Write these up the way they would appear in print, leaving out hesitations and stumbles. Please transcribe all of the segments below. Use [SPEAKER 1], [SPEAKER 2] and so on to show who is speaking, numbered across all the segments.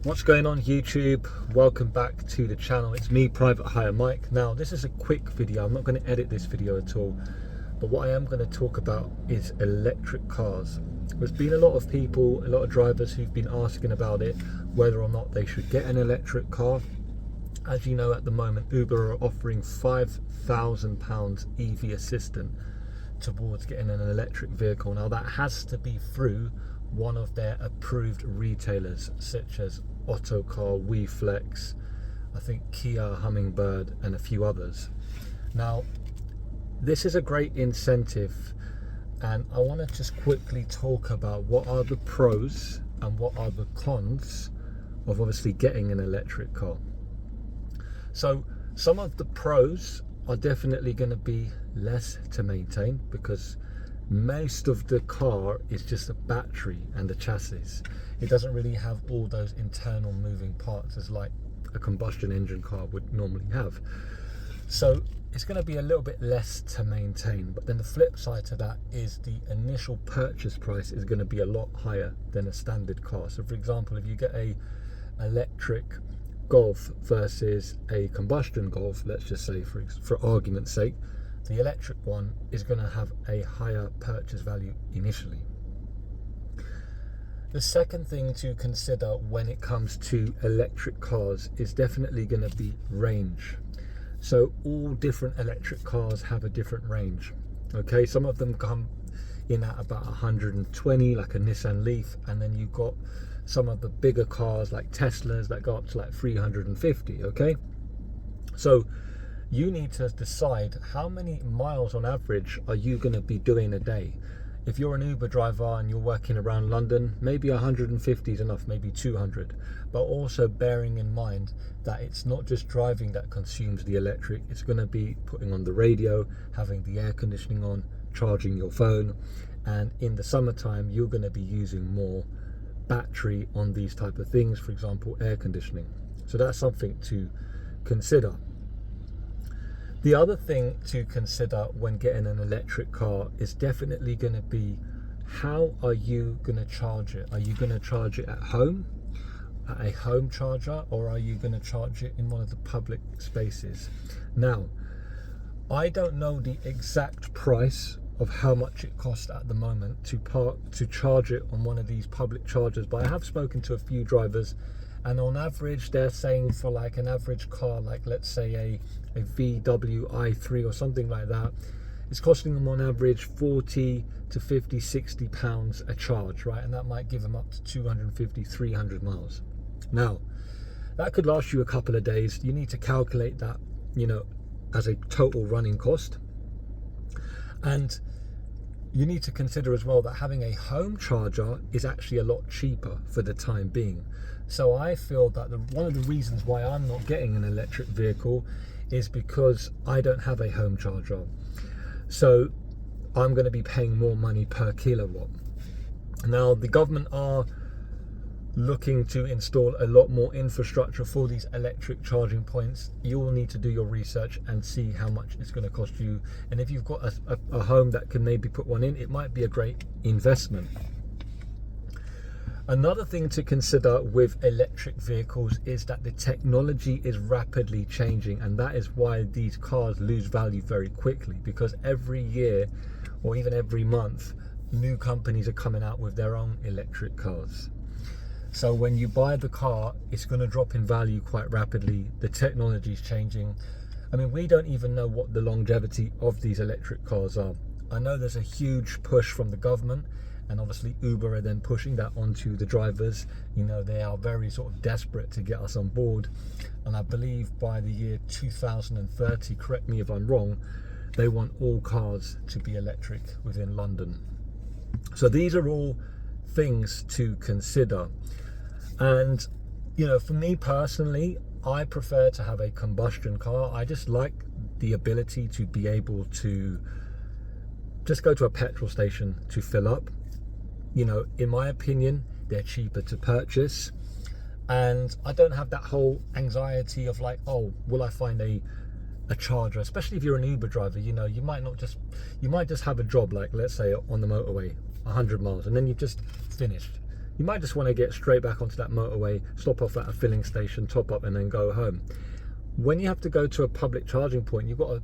[SPEAKER 1] What's going on YouTube? Welcome back to the channel. It's me, Private Hire Mike. Now this is a quick video. I'm not going to edit this video at all, but what I am going to talk about is electric cars. There's been a lot of people, a lot of drivers who've been asking about it, whether or not they should get an electric car. As you know, at the moment Uber are offering £5,000 EV assistance towards getting an electric vehicle. Now that has to be through one of their approved retailers such as Autocar, WeFlex, I think Kia, Hummingbird and a few others. Now this is a great incentive, and I want to just quickly talk about what are the pros and what are the cons of obviously getting an electric car. So some of the pros are definitely going to be less to maintain, because most of the car is just a battery and a chassis. It doesn't really have all those internal moving parts as like a combustion engine car would normally have. So it's going to be a little bit less to maintain, but then the flip side to that is the initial purchase price is going to be a lot higher than a standard car. So for example, if you get a electric Golf versus a combustion Golf, let's just say for argument's sake, the electric one is going to have a higher purchase value initially. The second thing to consider when it comes to electric cars is definitely going to be range. So all different electric cars have a different range. Okay, some of them come in at about 120, like a Nissan Leaf, and then you've got some of the bigger cars like Teslas that go up to like 350. Okay, so you need to decide how many miles on average are you going to be doing a day. If you're an Uber driver and you're working around London, maybe 150 is enough, maybe 200. But also bearing in mind that it's not just driving that consumes the electric, it's going to be putting on the radio, having the air conditioning on, charging your phone, and in the summertime you're going to be using more battery on these type of things, for example air conditioning. So that's something to consider. The other thing to consider when getting an electric car is definitely going to be, how are you going to charge it? Are you going to charge it at home, at a home charger, or are you going to charge it in one of the public spaces? Now, I don't know the exact price of how much it costs at the moment to charge it on one of these public chargers, but I have spoken to a few drivers, and on average they're saying for like an average car, like let's say a VW i3 or something like that, it's costing them on average 40 to 50, 60 pounds a charge, right? And that might give them up to 250, 300 miles. Now that could last you a couple of days. You need to calculate that, you know, as a total running cost. And you need to consider as well that having a home charger is actually a lot cheaper for the time being. So I feel that one of the reasons why I'm not getting an electric vehicle is because I don't have a home charger. So I'm going to be paying more money per kilowatt. Now the government are looking to install a lot more infrastructure for these electric charging points. You'll need to do your research and see how much it's going to cost you, and if you've got a home that can maybe put one in, it might be a great investment. Another thing to consider with electric vehicles is that the technology is rapidly changing, and that is why these cars lose value very quickly, because every year or even every month new companies are coming out with their own electric cars. So when you buy the car, it's going to drop in value quite rapidly. The technology is changing. I mean, we don't even know what the longevity of these electric cars are. I know there's a huge push from the government, and obviously Uber are then pushing that onto the drivers. You know, they are very sort of desperate to get us on board. And I believe by the year 2030, correct me if I'm wrong, they want all cars to be electric within London. So these are all things to consider. And you know, for me personally, I prefer to have a combustion car. I just like the ability to be able to just go to a petrol station to fill up. You know, in my opinion, they're cheaper to purchase, and I don't have that whole anxiety of like, oh, will I find a charger? Especially if you're an Uber driver, you know, you might just have a job, like let's say on the motorway 100 miles, and then you've just finished. You might just want to get straight back onto that motorway, stop off at a filling station, top up, and then go home. When you have to go to a public charging point, you've got to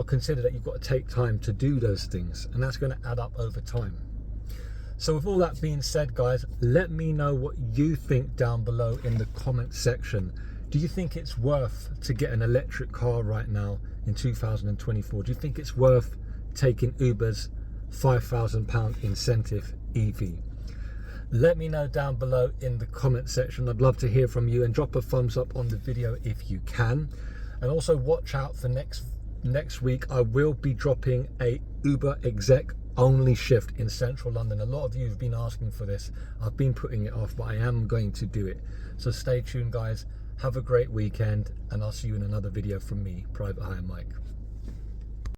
[SPEAKER 1] consider that you've got to take time to do those things, and that's going to add up over time. So with all that being said, guys, let me know what you think down below in the comment section. Do you think it's worth to get an electric car right now in 2024? Do you think it's worth taking Uber's £5,000 incentive EV? Let me know down below in the comment section. I'd love to hear from you, and drop a thumbs up on the video if you can. And also watch out for next week. I will be dropping a Uber exec only shift in central London. A lot of you have been asking for this. I've been putting it off, but I am going to do it. So stay tuned, guys. Have a great weekend, and I'll see you in another video from me, Private Hire Mike.